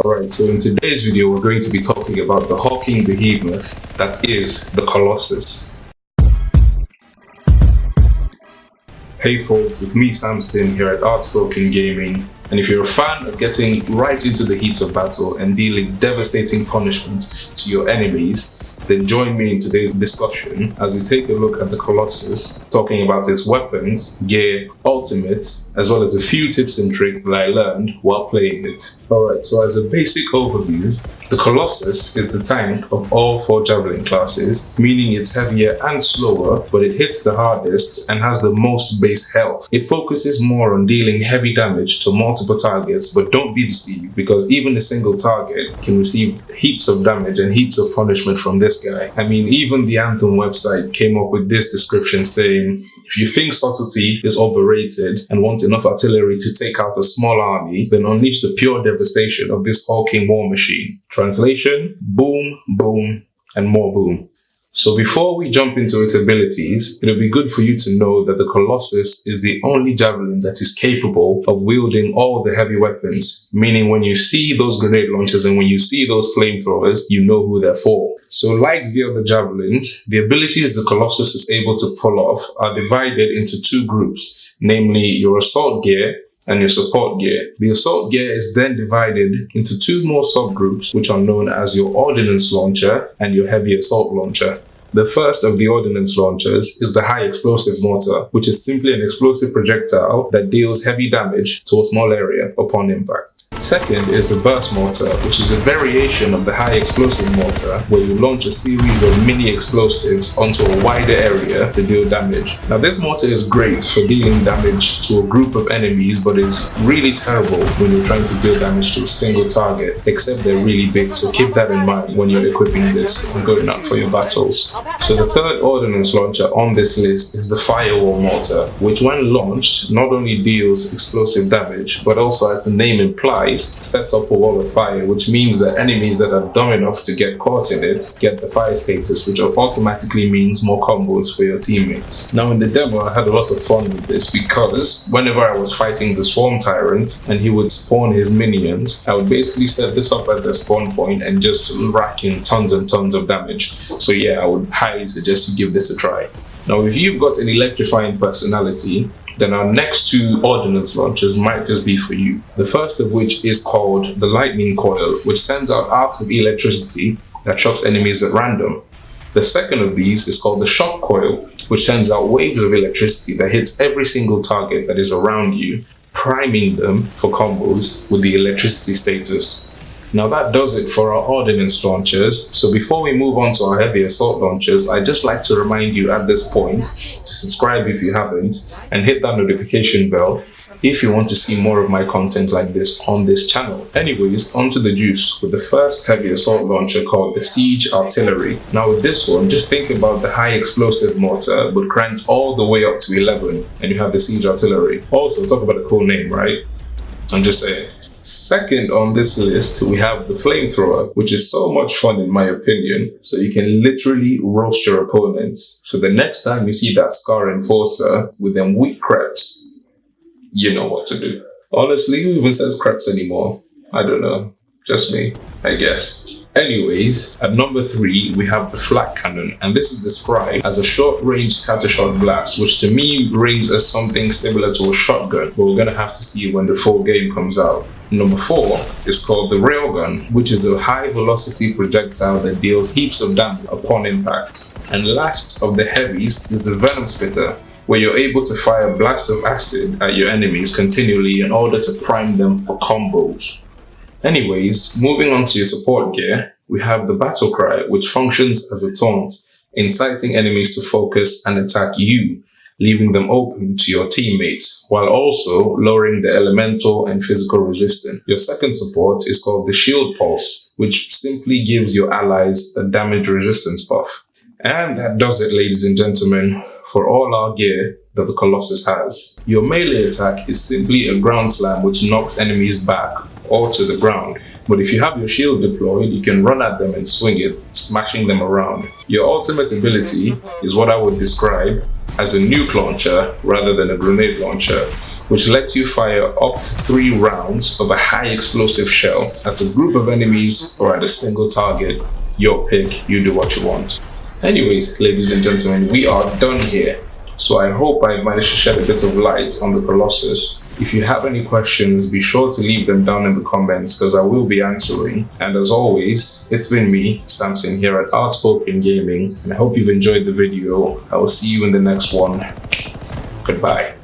Alright, so in today's video we're going to be talking about the hulking behemoth that is the Colossus. Hey folks, it's me Samson here at Outspoken Gaming, and if you're a fan of getting right into the heat of battle and dealing devastating punishment to your enemies, then join me in today's discussion as we take a look at the Colossus, talking about its weapons, gear, ultimates, as well as a few tips and tricks that I learned while playing it. Alright, so as a basic overview, the Colossus is the tank of all 4 Javelin classes, meaning it's heavier and slower, but it hits the hardest and has the most base health. It focuses more on dealing heavy damage to multiple targets, but don't be deceived, because even a single target can receive heaps of damage and heaps of punishment from this guy. I mean, even the Anthem website came up with this description saying, if you think subtlety is overrated and want enough artillery to take out a small army, then unleash the pure devastation of this hulking war machine. Translation: boom, boom, and more boom. So before we jump into its abilities, it'll be good for you to know that the Colossus is the only Javelin that is capable of wielding all the heavy weapons, meaning when you see those grenade launchers and when you see those flamethrowers, you know who they're for. So like the other Javelins, the abilities the Colossus is able to pull off are divided into 2 groups, namely your assault gear and your support gear. The assault gear is then divided into 2 more subgroups, which are known as your ordnance launcher and your heavy assault launcher. The first of the ordnance launchers is the high explosive mortar, which is simply an explosive projectile that deals heavy damage to a small area upon impact. Second is the burst mortar, which is a variation of the high explosive mortar, where you launch a series of mini explosives onto a wider area to deal damage. Now this mortar is great for dealing damage to a group of enemies, but is really terrible when you're trying to deal damage to a single target, except they're really big, so keep that in mind when you're equipping this and going out for your battles. So the third ordnance launcher on this list is the firewall mortar, which when launched not only deals explosive damage, but also, as the name implies, sets up a wall of fire, which means that enemies that are dumb enough to get caught in it get the fire status, which automatically means more combos for your teammates. Now in the demo I had a lot of fun with this, because whenever I was fighting the Swarm Tyrant and he would spawn his minions, I would basically set this up at the spawn point and just rack in tons and tons of damage. So yeah, I would highly suggest you give this a try. Now if you've got an electrifying personality, then our next 2 ordnance launchers might just be for you. The first of which is called the lightning coil, which sends out arcs of electricity that shocks enemies at random. The second of these is called the shock coil, which sends out waves of electricity that hits every single target that is around you, priming them for combos with the electricity status. Now that does it for our ordnance launchers, so before we move on to our heavy assault launchers, I'd just like to remind you at this point to subscribe if you haven't, and hit that notification bell if you want to see more of my content like this on this channel. Anyways, onto the juice with the first heavy assault launcher called the Siege Artillery. Now with this one, just think about the high explosive mortar, but cranked all the way up to 11, and you have the Siege Artillery. Also, talk about a cool name, right? I'm just saying. Second on this list, we have the flamethrower, which is so much fun in my opinion, so you can literally roast your opponents. So the next time you see that Scar Enforcer with them weak creps, you know what to do. Honestly, who even says creps anymore? I don't know. Just me, I guess. Anyways, at number 3, we have the flak cannon, and this is described as a short-range scattershot blast, which to me rings as something similar to a shotgun, but we're gonna have to see when the full game comes out. Number 4 is called the railgun, which is a high-velocity projectile that deals heaps of damage upon impact. And last of the heavies is the venom spitter, where you're able to fire blasts of acid at your enemies continually in order to prime them for combos. Anyways, moving on to your support gear, we have the battle cry, which functions as a taunt, inciting enemies to focus and attack you, leaving them open to your teammates, while also lowering the elemental and physical resistance. Your second support is called the shield pulse, which simply gives your allies a damage resistance buff. And that does it, ladies and gentlemen, for all our gear that the Colossus has. Your melee attack is simply a ground slam which knocks enemies back or to the ground. But if you have your shield deployed, you can run at them and swing it, smashing them around. Your ultimate ability is what I would describe as a nuke launcher rather than a grenade launcher. which lets you fire up to 3 rounds of a high explosive shell at a group of enemies or at a single target. Your pick, you do what you want. Anyways, ladies and gentlemen, we are done here. So I hope I managed to shed a bit of light on the Colossus. If you have any questions, be sure to leave them down in the comments because I will be answering. And as always, it's been me, Samson, here at Outspoken Gaming, and I hope you've enjoyed the video. I will see you in the next one. Goodbye.